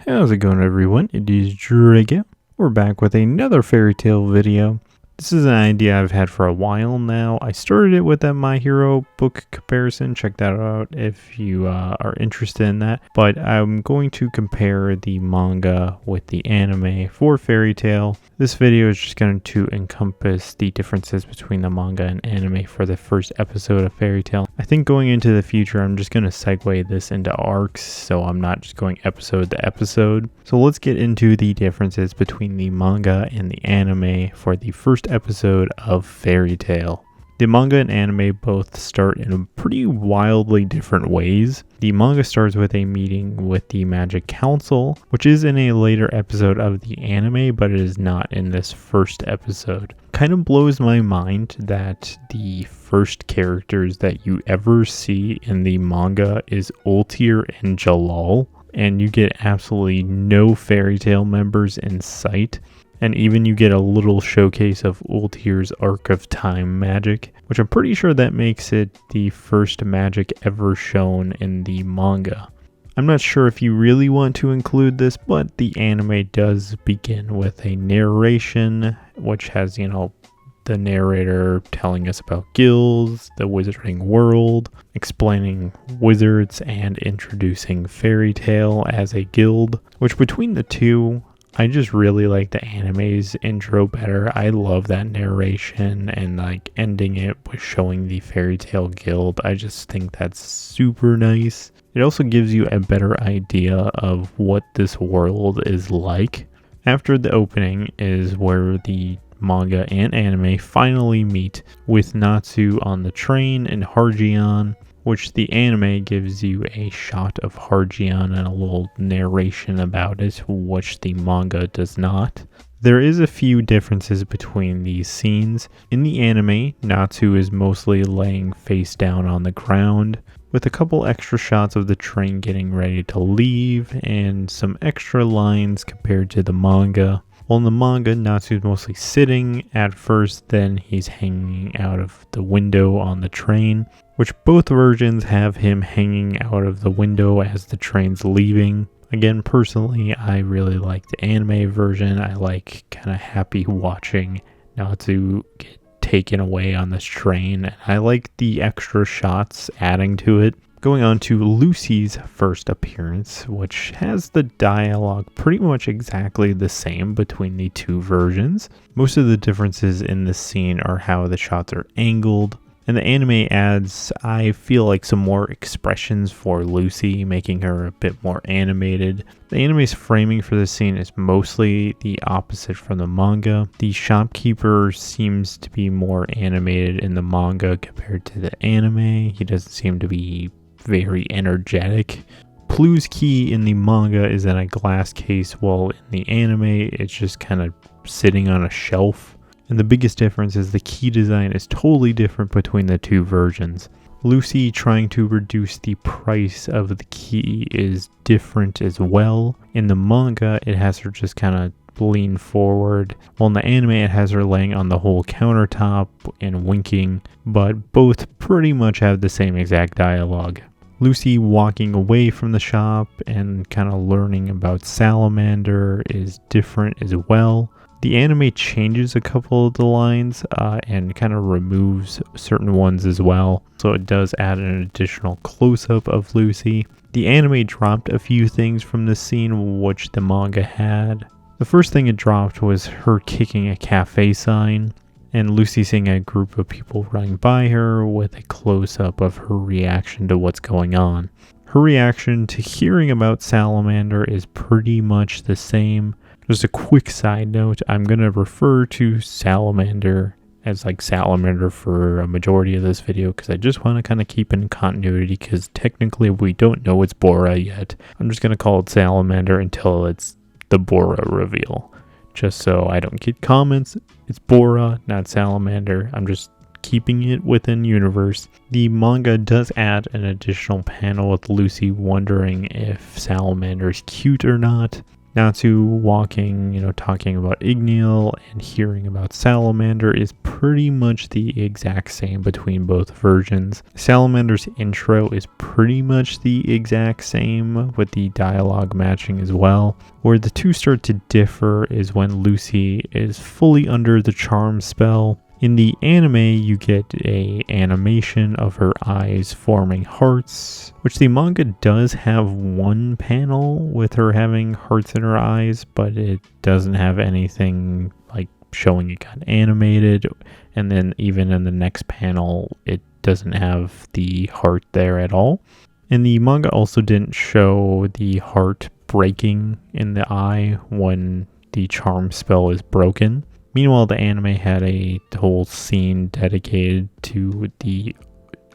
How's it going, everyone? It is JJJreact. We're back with another fairy tale video. This is an idea I've had for a while now. I started it with that My Hero book comparison. Check that out if you are interested in that. But I'm going to compare the manga with the anime for Fairy Tail. This video is just going to encompass the differences between the manga and anime for the first episode of Fairy Tail. I think going into the future, I'm just going to segue this into arcs, so I'm not just going episode to episode. So let's get into the differences between the manga and the anime for the first episode of Fairy Tail. The manga and anime both start in pretty wildly different ways. The manga starts with a meeting with the Magic Council, which is in a later episode of the anime, but it is not in this first episode. Kind of blows my mind that the first characters that you ever see in the manga is Ultir and Jalal, and you get absolutely no Fairy Tail members in sight. And even you get a little showcase of Ultir's Arc of Time magic, which I'm pretty sure that makes it the first magic ever shown in the manga. I'm not sure if you really want to include this, but the anime does begin with a narration, which has, the narrator telling us about guilds, the wizarding world, explaining wizards, and introducing Fairy Tail as a guild, which between the two, I just really like the anime's intro better. I love that narration and ending it with showing the Fairy Tail Guild. I just think that's super nice. It also gives you a better idea of what this world is like. After the opening is where the manga and anime finally meet with Natsu on the train in Hargion, which the anime gives you a shot of Hargion and a little narration about it, which the manga does not. There is a few differences between these scenes. In the anime, Natsu is mostly laying face down on the ground, with a couple extra shots of the train getting ready to leave, and some extra lines compared to the manga. While in the manga, Natsu's mostly sitting at first, then he's hanging out of the window on the train, which both versions have him hanging out of the window as the train's leaving. Again, personally, I really like the anime version. I like kind of happy watching Natsu get taken away on this train, and I like the extra shots adding to it. Going on to Lucy's first appearance, which has the dialogue pretty much exactly the same between the two versions. Most of the differences in this scene are how the shots are angled, and the anime adds, I feel like, some more expressions for Lucy, making her a bit more animated. The anime's framing for this scene is mostly the opposite from the manga. The shopkeeper seems to be more animated in the manga compared to the anime. He doesn't seem to be very energetic. Plu's key in the manga is in a glass case, while in the anime it's just kind of sitting on a shelf. And the biggest difference is the key design is totally different between the two versions. Lucy trying to reduce the price of the key is different as well. In the manga, it has her just kind of lean forward, while in the anime it has her laying on the whole countertop and winking, but both pretty much have the same exact dialogue. Lucy walking away from the shop and kind of learning about Salamander is different as well. The anime changes a couple of the lines and kind of removes certain ones as well, so it does add an additional close-up of Lucy. The anime dropped a few things from this scene which the manga had. The first thing it dropped was her kicking a cafe sign, and Lucy seeing a group of people running by her with a close-up of her reaction to what's going on. Her reaction to hearing about Salamander is pretty much the same. Just a quick side note, I'm going to refer to Salamander as Salamander for a majority of this video because I just want to kind of keep in continuity, because technically we don't know it's Bora yet. I'm just going to call it Salamander until it's the Bora reveal. Just so I don't get comments, it's Bora, not Salamander. I'm just keeping it within universe. The manga does add an additional panel with Lucy wondering if Salamander is cute or not. Natsu walking, talking about Igneel and hearing about Salamander is pretty much the exact same between both versions. Salamander's intro is pretty much the exact same, with the dialogue matching as well. Where the two start to differ is when Lucy is fully under the charm spell. In the anime, you get a animation of her eyes forming hearts, which the manga does have one panel with her having hearts in her eyes, but it doesn't have anything like showing it got animated. And then even in the next panel, it doesn't have the heart there at all. And the manga also didn't show the heart breaking in the eye when the charm spell is broken. Meanwhile, the anime had a whole scene dedicated to the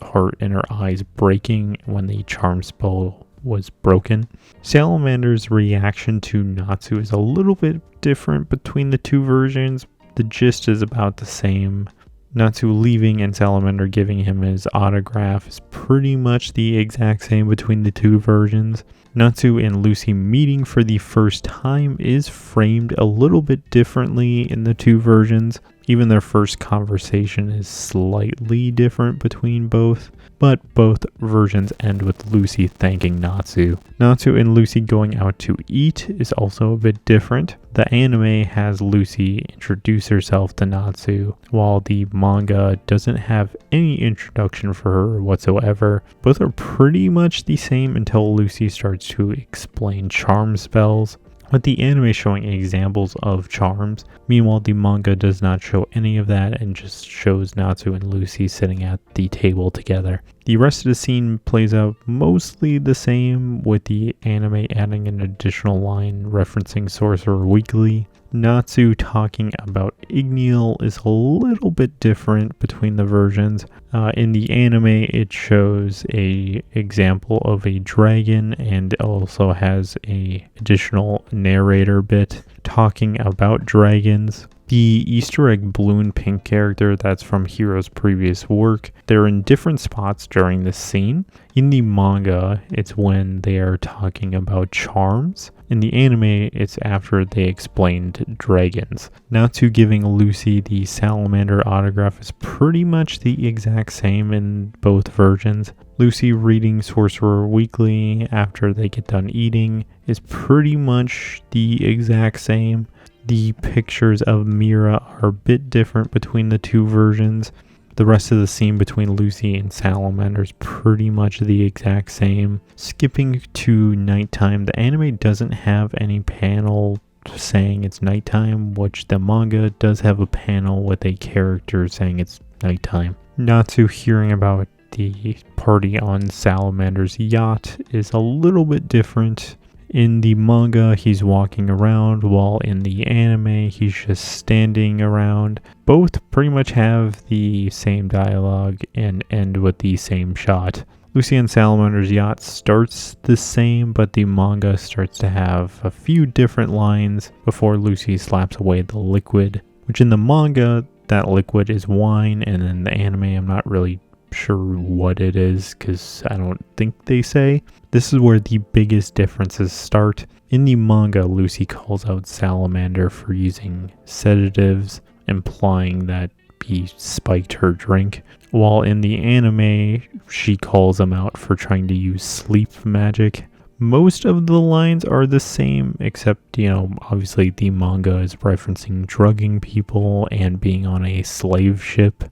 heart in her eyes breaking when the charm spell was broken. Salamander's reaction to Natsu is a little bit different between the two versions. The gist is about the same. Natsu leaving and Salamander giving him his autograph is pretty much the exact same between the two versions. Natsu and Lucy meeting for the first time is framed a little bit differently in the two versions. Even their first conversation is slightly different between both, but both versions end with Lucy thanking Natsu. Natsu and Lucy going out to eat is also a bit different. The anime has Lucy introduce herself to Natsu, while the manga doesn't have any introduction for her whatsoever. Both are pretty much the same until Lucy starts to explain charm spells, with the anime showing examples of charms. Meanwhile, the manga does not show any of that and just shows Natsu and Lucy sitting at the table together. The rest of the scene plays out mostly the same, with the anime adding an additional line referencing Sorcerer Weekly. Natsu talking about Igneel is a little bit different between the versions. In the anime, it shows a example of a dragon and also has a additional narrator bit talking about dragons. The Easter egg balloon pink character that's from Hiro's previous work, they're in different spots during this scene. In the manga, it's when they are talking about charms. In the anime, it's after they explained dragons. Natsu giving Lucy the Salamander autograph is pretty much the exact same in both versions. Lucy reading Sorcerer Weekly after they get done eating is pretty much the exact same. The pictures of Mira are a bit different between the two versions. The rest of the scene between Lucy and Salamander is pretty much the exact same. Skipping to nighttime, the anime doesn't have any panel saying it's nighttime, which the manga does have a panel with a character saying it's nighttime. Natsu hearing about the party on Salamander's yacht is a little bit different. In the manga, he's walking around, while in the anime, he's just standing around. Both pretty much have the same dialogue and end with the same shot. Lucy and Salamander's yacht starts the same, but the manga starts to have a few different lines before Lucy slaps away the liquid, which in the manga, that liquid is wine, and in the anime, I'm not really sure what it is because I don't think they say. This is where the biggest differences start. In the manga, Lucy calls out Salamander for using sedatives, implying that he spiked her drink, while in the anime, she calls him out for trying to use sleep magic. Most of the lines are the same, except, obviously the manga is referencing drugging people and being on a slave ship.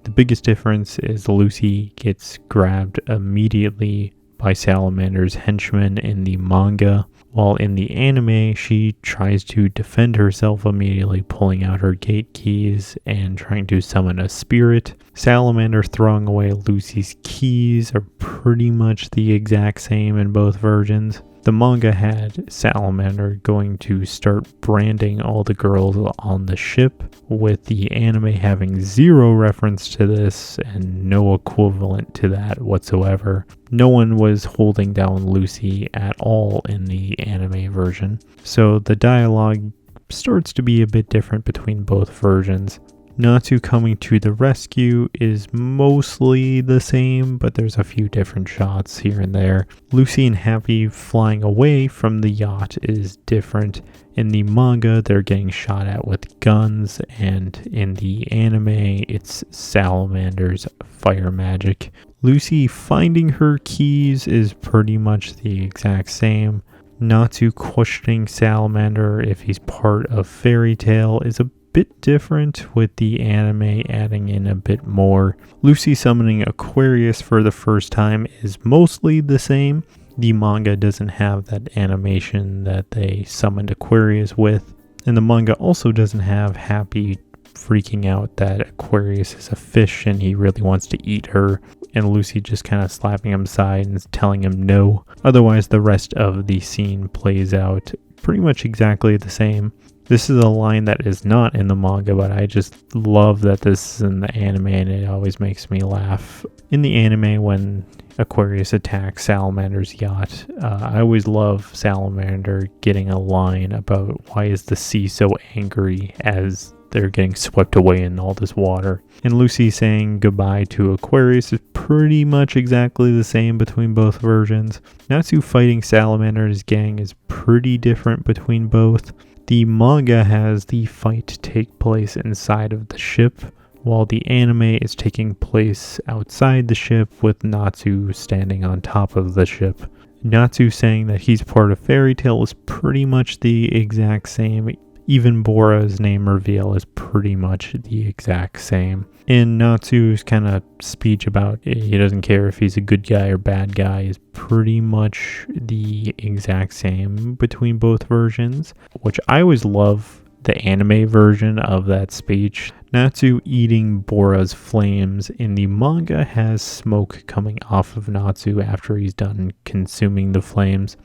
The biggest difference is Lucy gets grabbed immediately by Salamander's henchmen in the manga, while in the anime she tries to defend herself immediately, pulling out her gate keys and trying to summon a spirit. Salamander throwing away Lucy's keys are pretty much the exact same in both versions. The manga had Salamander going to start branding all the girls on the ship, with the anime having zero reference to this and no equivalent to that whatsoever. No one was holding down Lucy at all in the anime version, so the dialogue starts to be a bit different between both versions. Natsu coming to the rescue is mostly the same, but there's a few different shots here and there. Lucy and Happy flying away from the yacht is different. In the manga, they're getting shot at with guns, and in the anime, it's salamanders, fire magic. Lucy finding her keys is pretty much the exact same. Natsu questioning Salamander if he's part of Fairy Tail is a bit different, with the anime adding in a bit more. Lucy summoning Aquarius for the first time is mostly the same. The manga doesn't have that animation that they summoned Aquarius with, and the manga also doesn't have Happy freaking out that Aquarius is a fish and he really wants to eat her, and Lucy just kind of slapping him aside and telling him no. Otherwise, the rest of the scene plays out pretty much exactly the same. This is a line that is not in the manga, but I just love that this is in the anime, and it always makes me laugh. In the anime, when Aquarius attacks Salamander's yacht, I always love Salamander getting a line about why is the sea so angry as they're getting swept away in all this water. And Lucy saying goodbye to Aquarius is pretty much exactly the same between both versions. Natsu fighting Salamander's gang is pretty different between both. The manga has the fight take place inside of the ship, while the anime is taking place outside the ship with Natsu standing on top of the ship. Natsu saying that he's part of Fairy Tail is pretty much the exact same. Even Bora's name reveal is pretty much the exact same. And Natsu's kind of speech about he doesn't care if he's a good guy or bad guy is pretty much the exact same between both versions, which I always love the anime version of that speech. Natsu eating Bora's flames in the manga has smoke coming off of Natsu after he's done consuming the flames.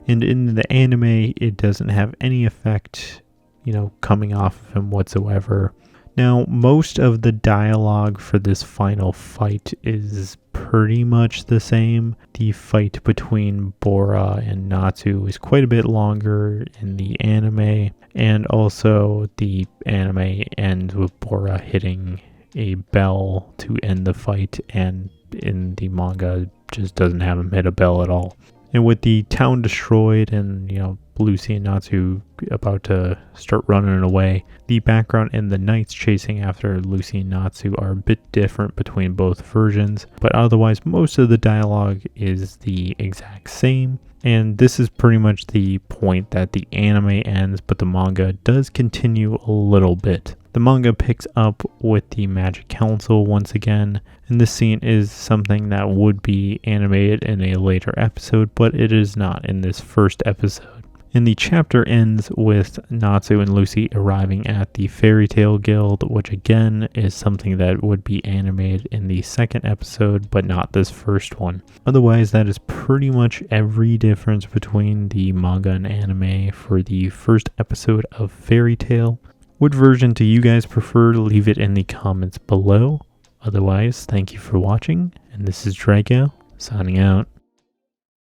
And in the anime, it doesn't have any effect, coming off of him whatsoever. Now, most of the dialogue for this final fight is pretty much the same. The fight between Bora and Natsu is quite a bit longer in the anime, and also the anime ends with Bora hitting a bell to end the fight, and in the manga just doesn't have him hit a bell at all. And with the town destroyed and, Lucy and Natsu about to start running away, the background and the knights chasing after Lucy and Natsu are a bit different between both versions, but otherwise most of the dialogue is the exact same. And this is pretty much the point that the anime ends, but the manga does continue a little bit. The manga picks up with the Magic Council once again, and this scene is something that would be animated in a later episode, but it is not in this first episode. And the chapter ends with Natsu and Lucy arriving at the Fairy Tail Guild, which again is something that would be animated in the second episode, but not this first one. Otherwise, that is pretty much every difference between the manga and anime for the first episode of Fairy Tail. What version do you guys prefer? Leave it in the comments below. Otherwise, thank you for watching, and this is Drago, signing out.